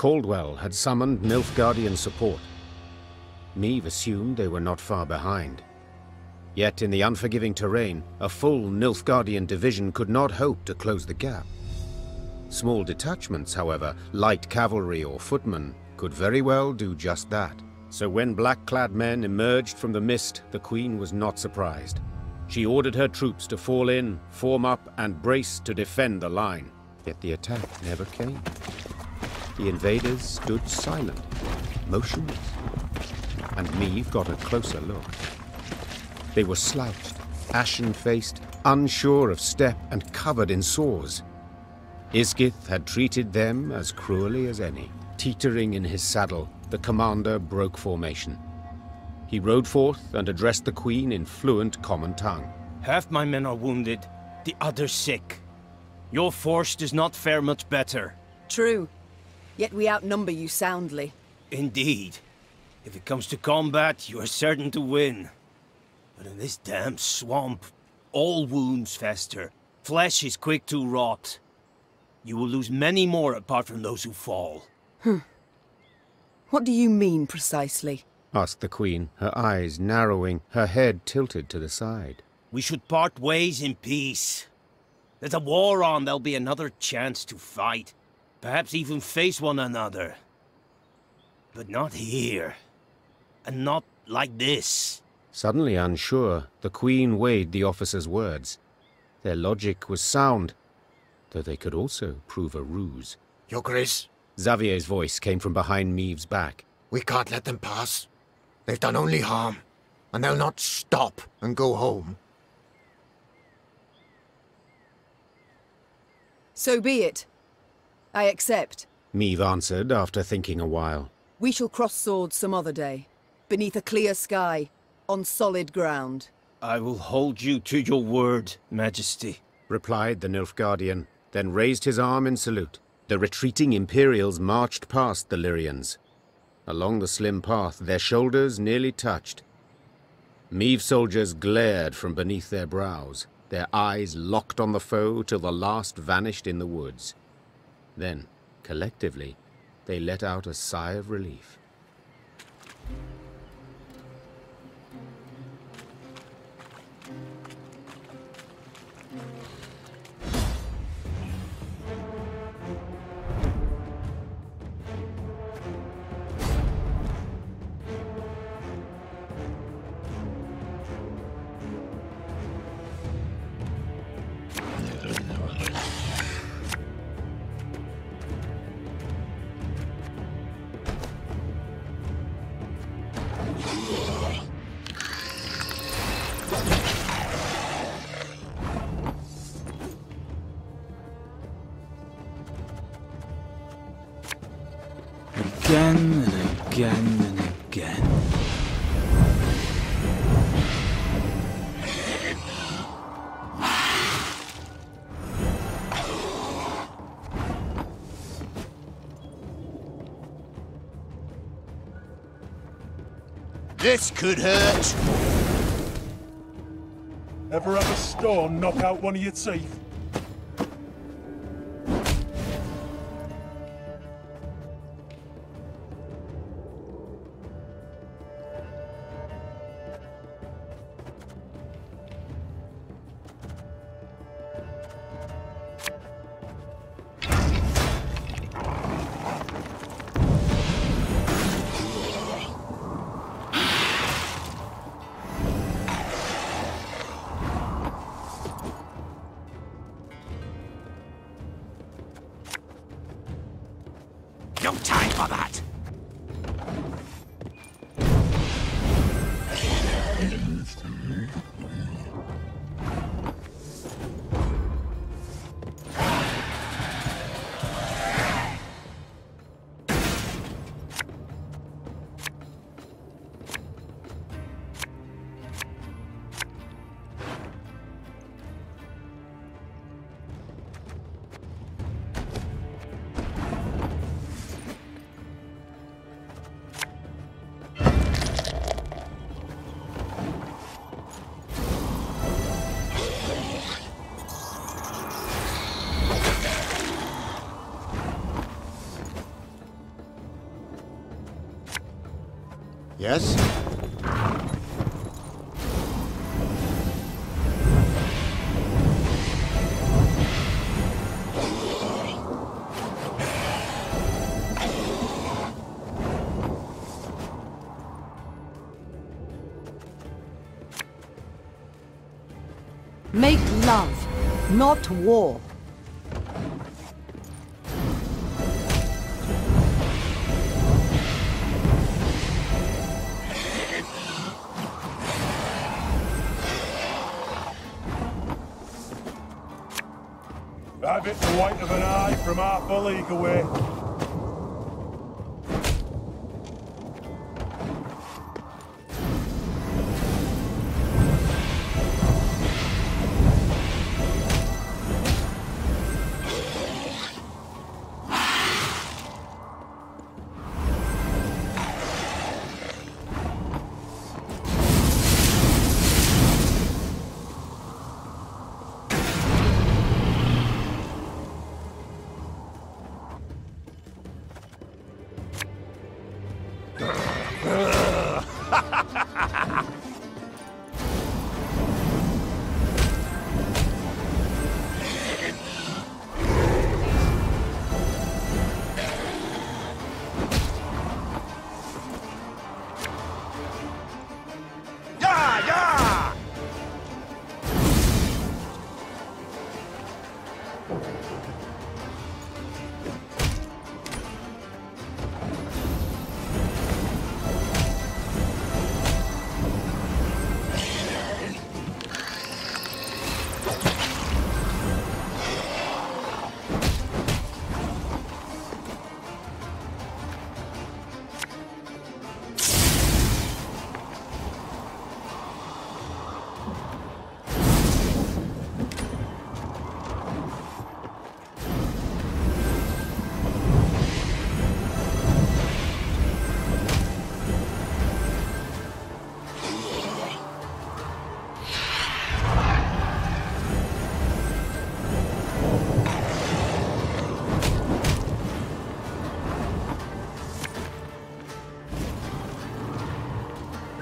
Caldwell had summoned Nilfgaardian support. Meve assumed they were not far behind. Yet in the unforgiving terrain, a full Nilfgaardian division could not hope to close the gap. Small detachments, however, light cavalry or footmen, could very well do just that. So when black-clad men emerged from the mist, the Queen was not surprised. She ordered her troops to fall in, form up, and brace to defend the line. Yet the attack never came. The invaders stood silent, motionless, and Meve got a closer look. They were slouched, ashen-faced, unsure of step, and covered in sores. Isgith had treated them as cruelly as any. Teetering in his saddle, the commander broke formation. He rode forth and addressed the Queen in fluent common tongue. Half my men are wounded, the others sick. Your force does not fare much better. True. Yet we outnumber you soundly. Indeed. If it comes to combat, you are certain to win. But in this damn swamp, all wounds fester. Flesh is quick to rot. You will lose many more apart from those who fall. What do you mean, precisely? Asked the Queen, her eyes narrowing, her head tilted to the side. We should part ways in peace. There's a war on, there'll be another chance to fight. Perhaps even face one another. But not here. And not like this. Suddenly unsure, the Queen weighed the officer's words. Their logic was sound, though they could also prove a ruse. Your Grace, Xavier's voice came from behind Meve's back. we can't let them pass. They've done only harm, and they'll not stop and go home. So be it. I accept. Meve answered after thinking a while. We shall cross swords some other day, beneath a clear sky, on solid ground. I will hold you to your word, Majesty. Replied the Nilfgaardian, then raised his arm in salute. The retreating Imperials marched past the Lyrians. Along the slim path, their shoulders nearly touched. Meve soldiers glared from beneath their brows, their eyes locked on the foe till the last vanished in the woods. Then, collectively, they let out a sigh of relief. Again and again and again. This could hurt. Ever have a stone knock out one of your teeth? No time for that! Yes? Make love, not war. Have it the white of an eye from half a league away.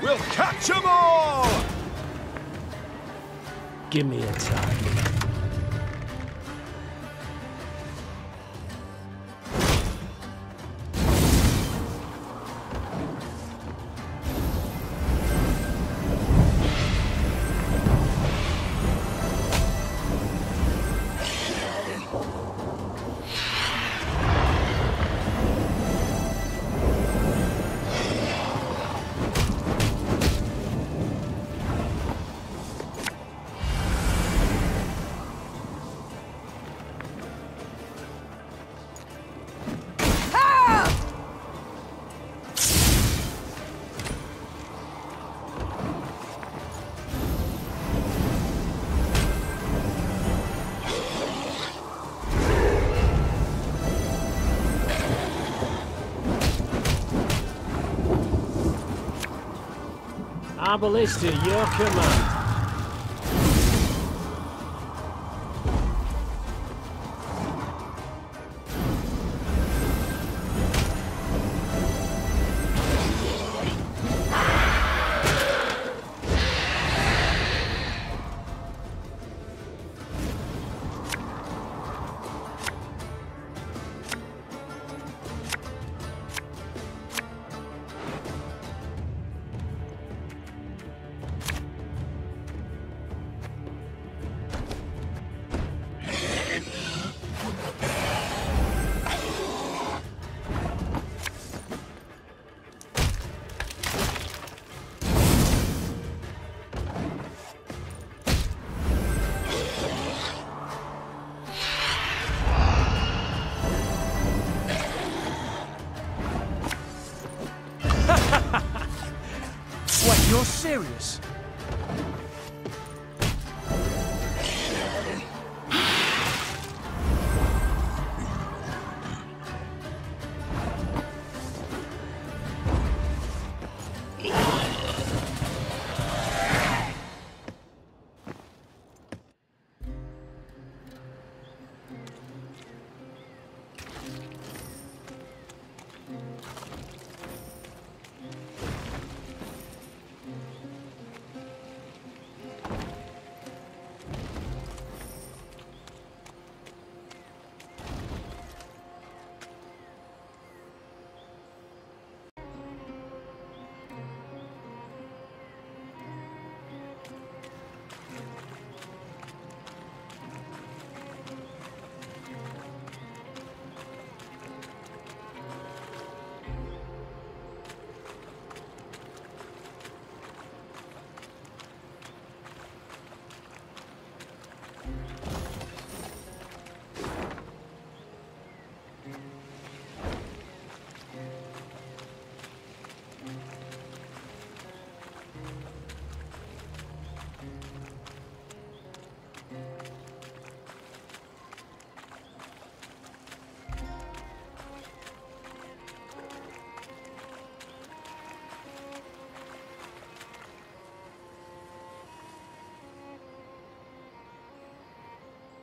We'll catch 'em all! Give me a time. Our ballista, your command.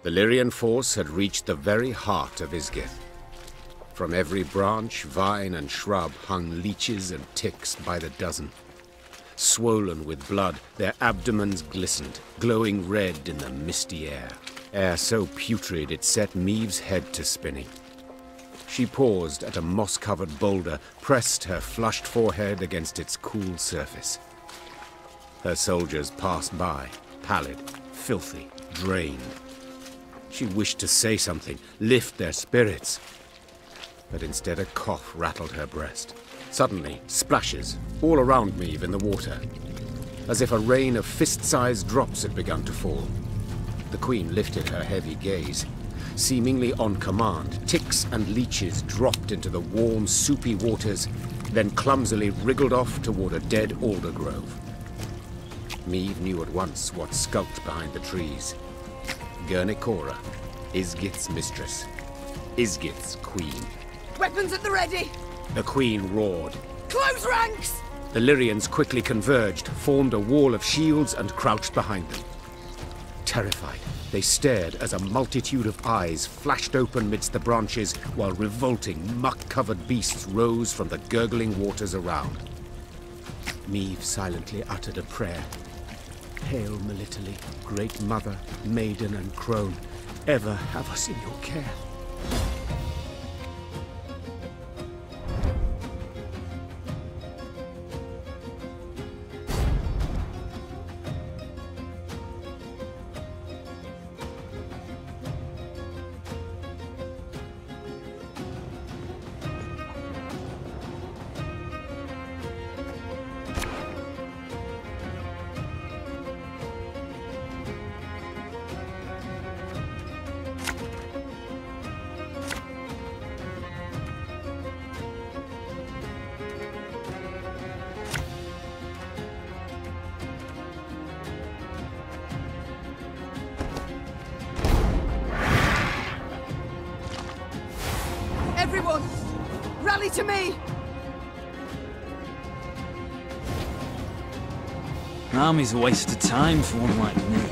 The Lyrian force had reached the very heart of Isgith. From every branch, vine, and shrub hung leeches and ticks by the dozen. Swollen with blood, their abdomens glistened, glowing red in the misty air. Air so putrid it set Maeve's head to spinning. She paused at a moss-covered boulder, pressed her flushed forehead against its cool surface. Her soldiers passed by, pallid, filthy, drained. She wished to say something, lift their spirits. But instead a cough rattled her breast. Suddenly, splashes all around Maeve in the water, as if a rain of fist-sized drops had begun to fall. The Queen lifted her heavy gaze. Seemingly on command, ticks and leeches dropped into the warm, soupy waters, then clumsily wriggled off toward a dead alder grove. Maeve knew at once what skulked behind the trees. Gurnikora, Isgith's mistress. Isgith's queen. Weapons at the ready! The queen roared. Close ranks! The Lyrians quickly converged, formed a wall of shields, and crouched behind them. Terrified, they stared as a multitude of eyes flashed open midst the branches while revolting, muck-covered beasts rose from the gurgling waters around. Maeve silently uttered a prayer. Hail Melitele, great mother, maiden and crone, ever have us in your care. Everyone, rally to me! An army's a waste of time for one like me.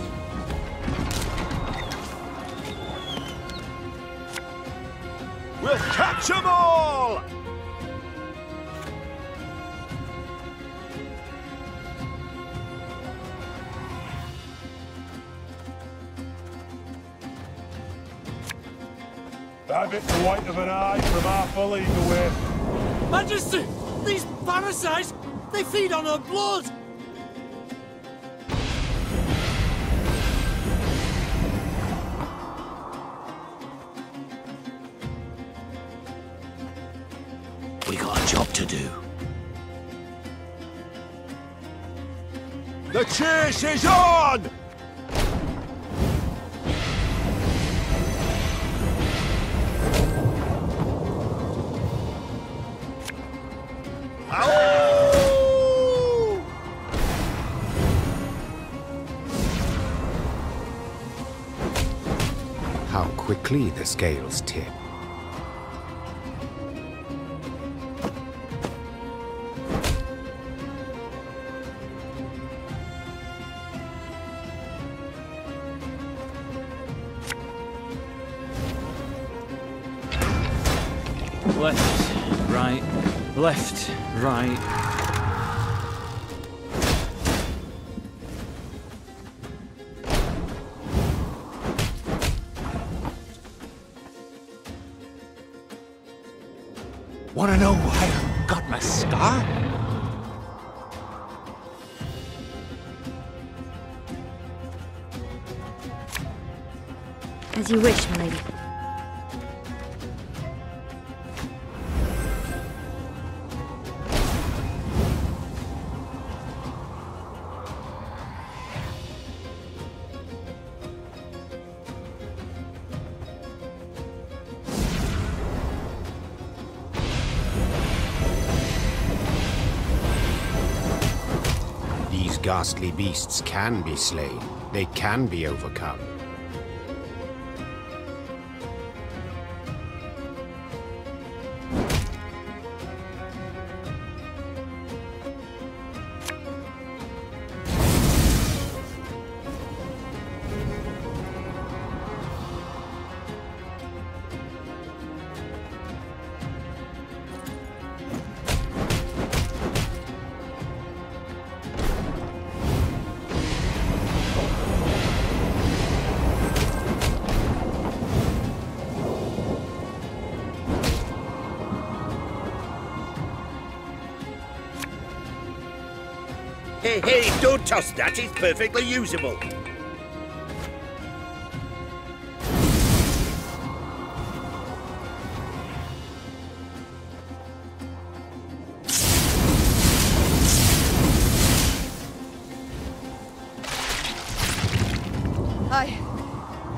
We'll catch 'em all! Have it the white of an eye from half a league away. Majesty! These parasites! They feed on our blood! We got a job to do. The chase is on! How quickly the scales tip. Left, right, left, right. Wanna know why I got my scar? As you wish, milady. These ghastly beasts can be slain. They can be overcome. Hey, don't toss that. It's perfectly usable.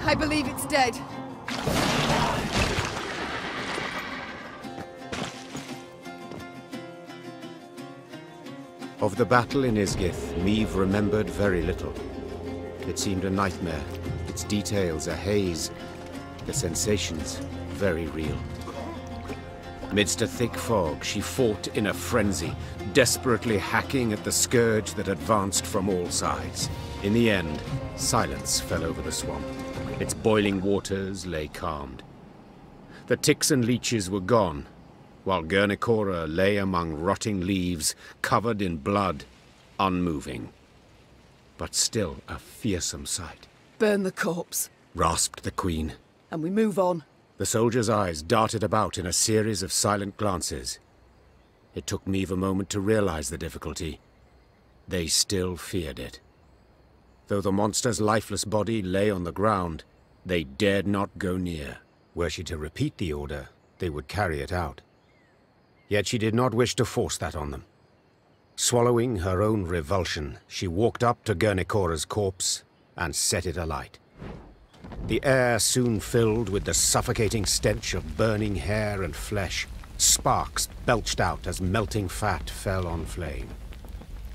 I believe it's dead. Of the battle in Isgith, Meve remembered very little. It seemed a nightmare, its details a haze, the sensations very real. Midst a thick fog, she fought in a frenzy, desperately hacking at the scourge that advanced from all sides. In the end, silence fell over the swamp. Its boiling waters lay calmed. The ticks and leeches were gone, while Guernicora lay among rotting leaves, covered in blood, unmoving. But still a fearsome sight. Burn the corpse. Rasped the Queen. And we move on. The soldier's eyes darted about in a series of silent glances. It took Meve a moment to realize the difficulty. They still feared it. Though the monster's lifeless body lay on the ground, they dared not go near. Were she to repeat the order, they would carry it out. Yet she did not wish to force that on them. Swallowing her own revulsion, she walked up to Guernicora's corpse and set it alight. The air soon filled with the suffocating stench of burning hair and flesh. Sparks belched out as melting fat fell on flame.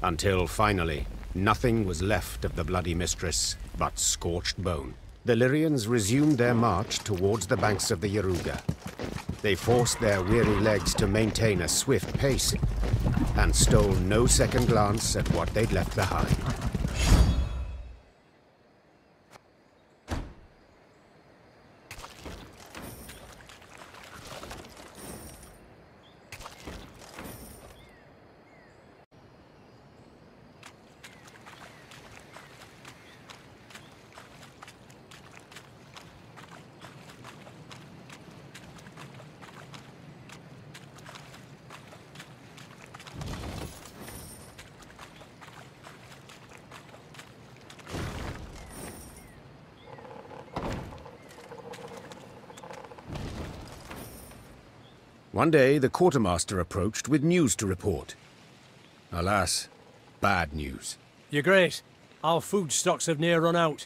Until finally, nothing was left of the bloody mistress but scorched bone. The Lyrians resumed their march towards the banks of the Yaruga. They forced their weary legs to maintain a swift pace, and stole no second glance at what they'd left behind. One day, the quartermaster approached with news to report. Alas, bad news. Your Grace, our food stocks have near run out.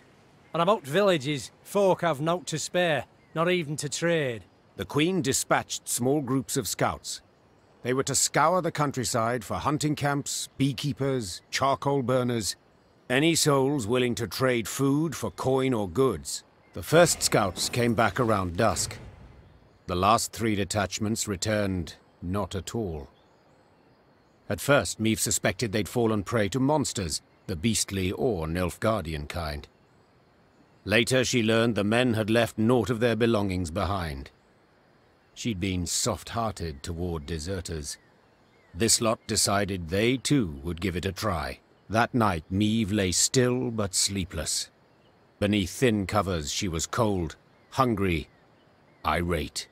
And about villages, folk have naught to spare, not even to trade. The Queen dispatched small groups of scouts. They were to scour the countryside for hunting camps, beekeepers, charcoal burners, any souls willing to trade food for coin or goods. The first scouts came back around dusk. The last 3 detachments returned not at all. At first, Meve suspected they'd fallen prey to monsters, the beastly or Nilfgaardian kind. Later, she learned the men had left naught of their belongings behind. She'd been soft-hearted toward deserters. This lot decided they, too, would give it a try. That night, Meve lay still but sleepless. Beneath thin covers, she was cold, hungry, irate.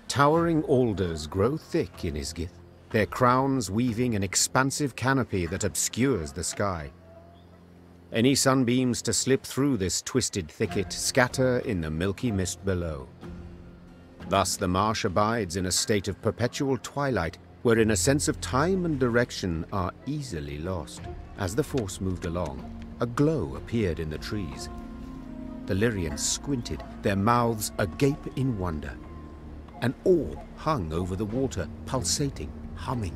Towering alders grow thick in Isgith, their crowns weaving an expansive canopy that obscures the sky. Any sunbeams to slip through this twisted thicket scatter in the milky mist below. Thus the marsh abides in a state of perpetual twilight, wherein a sense of time and direction are easily lost. As the force moved along, a glow appeared in the trees. The Lyrians squinted, their mouths agape in wonder. An orb hung over the water, pulsating, humming.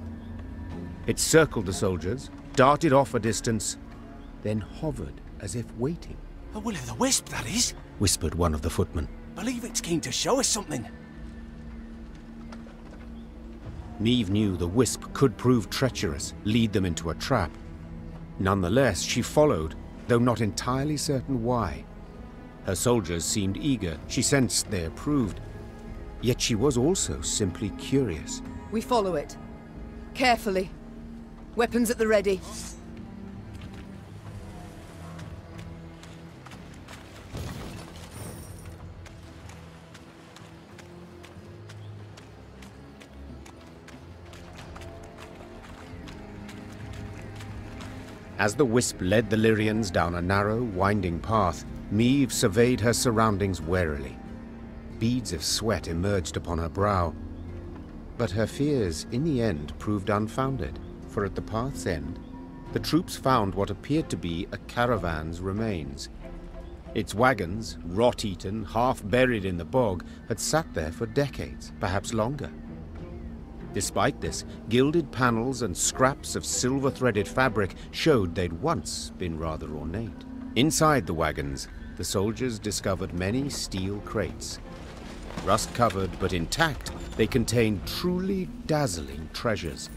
It circled the soldiers, darted off a distance, then hovered as if waiting. A will-o'-the-wisp, that is, whispered one of the footmen. Believe it's keen to show us something. Meve knew the wisp could prove treacherous, lead them into a trap. Nonetheless, she followed, though not entirely certain why. Her soldiers seemed eager, she sensed they approved. Yet she was also simply curious. We follow it. Carefully. Weapons at the ready. As the wisp led the Lyrians down a narrow, winding path, Meve surveyed her surroundings warily. Beads of sweat emerged upon her brow. But her fears, in the end, proved unfounded, for at the path's end, the troops found what appeared to be a caravan's remains. Its wagons, rot-eaten, half-buried in the bog, had sat there for decades, perhaps longer. Despite this, gilded panels and scraps of silver-threaded fabric showed they'd once been rather ornate. Inside the wagons, the soldiers discovered many steel crates. Rust-covered but intact, they contained truly dazzling treasures.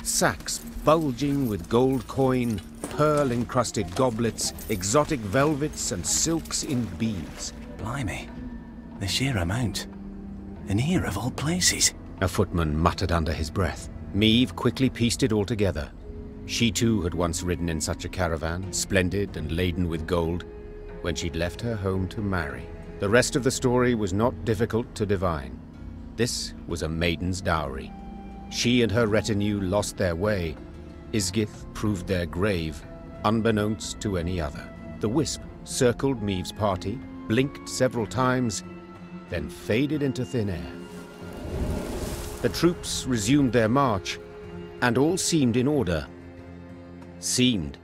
Sacks bulging with gold coin, pearl-encrusted goblets, exotic velvets and silks in beads. Blimey, the sheer amount. And here of all places. A footman muttered under his breath. Meve quickly pieced it all together. She too had once ridden in such a caravan, splendid and laden with gold, when she'd left her home to marry. The rest of the story was not difficult to divine. This was a maiden's dowry. She and her retinue lost their way. Isgith proved their grave, unbeknownst to any other. The wisp circled Meve's party, blinked several times, then faded into thin air. The troops resumed their march, and all seemed in order. Seemed,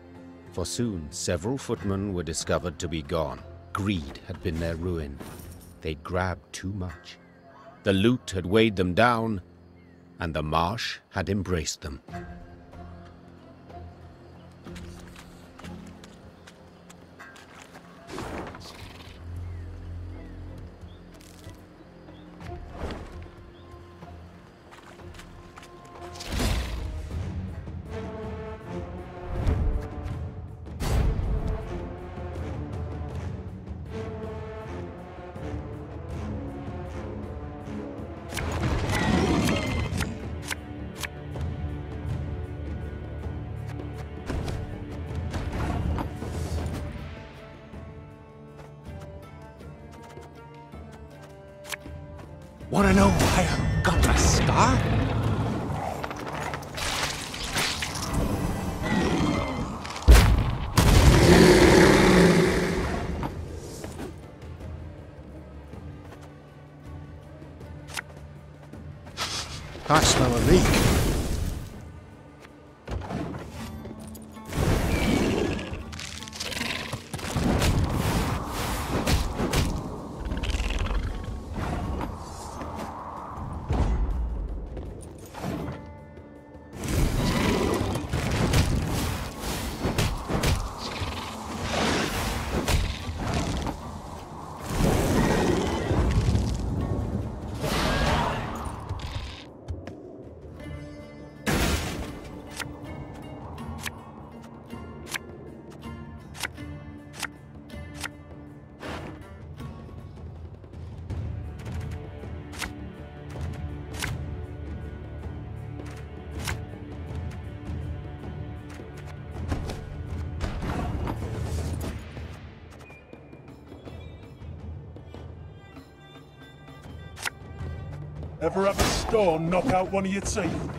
for soon several footmen were discovered to be gone. Greed had been their ruin. They'd grabbed too much. The loot had weighed them down, and the marsh had embraced them. Wanna know why I got my scar? I smell a leak. Ever have a stone knock out one of your teeth?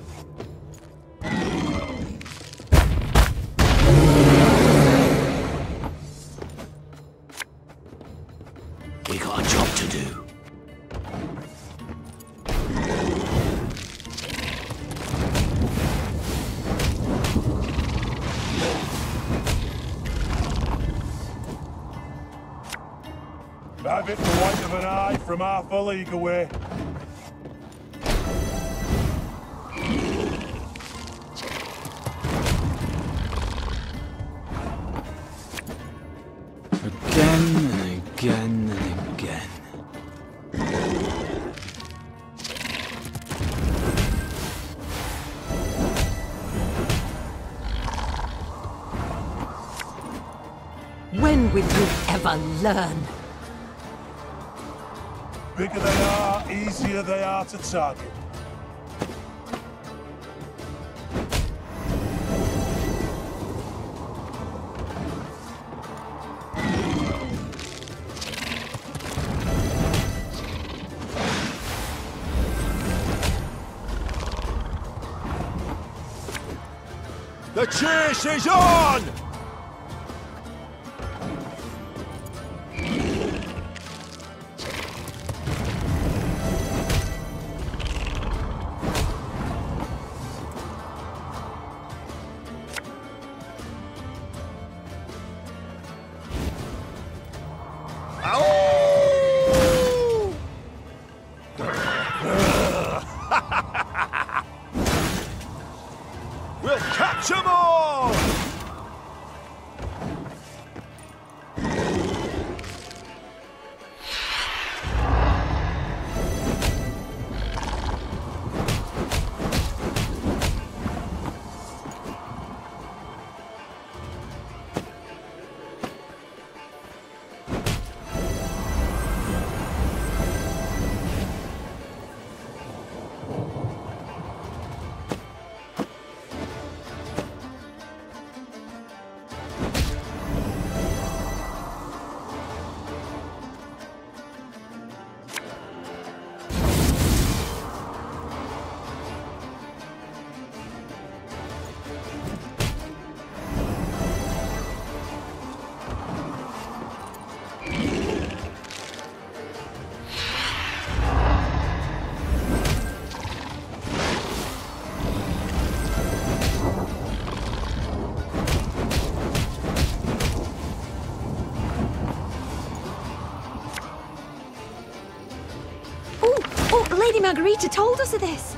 We got a job to do. Have it the white of an eye from half a league away. Again and again and again. When will you ever learn? Bigger they are, easier they are to target. The chase is on! We'll catch 'em all! Lady Margarita told us of this.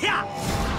Yeah!